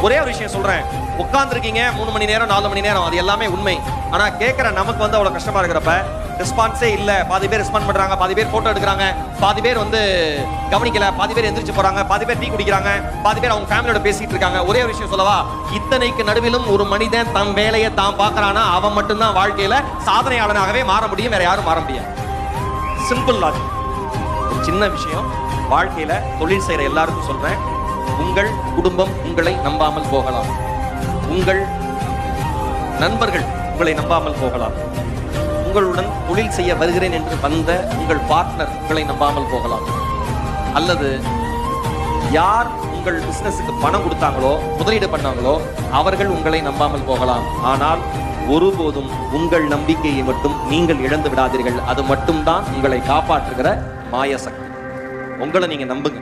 ஒரே ஒரு விஷயம் சொல்றேன், உட்கார்ந்துருக்கீங்க 3 மணி நேரம் 4 மணி நேரம், அது எல்லாமே உண்மை. ஆனா கேட்கிற நமக்கு வந்து அவ்வளவு கஷ்டமா இருக்கிறப்ப ரெஸ்பான்ஸே இல்ல, பாதி பேர் ரெஸ்பாண்ட் பண்றாங்க, பாதி பேர் போட்டோ எடுக்கிறாங்க, பாதி பேர் வந்து கவனிக்கல, பாதி பேர் எந்திரிச்சு போறாங்க, பாதி பேர் டீ குடிக்கிறாங்க, பாதி பேர் அவங்க ஃபேமிலியோட பேசிட்டு இருக்காங்க. ஒரே ஒரு விஷயம் சொல்லவா, இத்தனைக்கு நடுவிலும் ஒரு மனிதன் தம் வேலையை தான் பார்க்கறானா அவன் மட்டும்தான் வாழ்க்கையில சாதனையாளனாகவே மாற முடியும், வேற யாரும் மாற முடியாது. Simple logic. ஒரு சின்ன விஷயம், வாழ்க்கையில தொழில் செய்யற எல்லாருக்கும் சொல்றேன், உங்கள் குடும்பம் உங்களை நம்பாமல் போகலாம், உங்கள் நண்பர்கள் உங்களை நம்பாமல் போகலாம், உங்களுடன் தொழில் செய்ய வருகிறேன் என்று வந்த உங்கள் பார்ட்னர் உங்களை நம்பாமல் போகலாம், அல்லது யார் உங்கள் பிசினஸுக்கு பணம் கொடுத்தாங்களோ முதலீடு பண்ணாங்களோ அவர்கள் உங்களை நம்பாமல் போகலாம். ஆனால் ஒருபோதும் உங்கள் நம்பிக்கையை மட்டும் நீங்கள் இழந்து விடாதீர்கள். அது மட்டும்தான் உங்களை காப்பாற்றுகிற மாய சக்தி. உங்களை நீங்க நம்புங்க.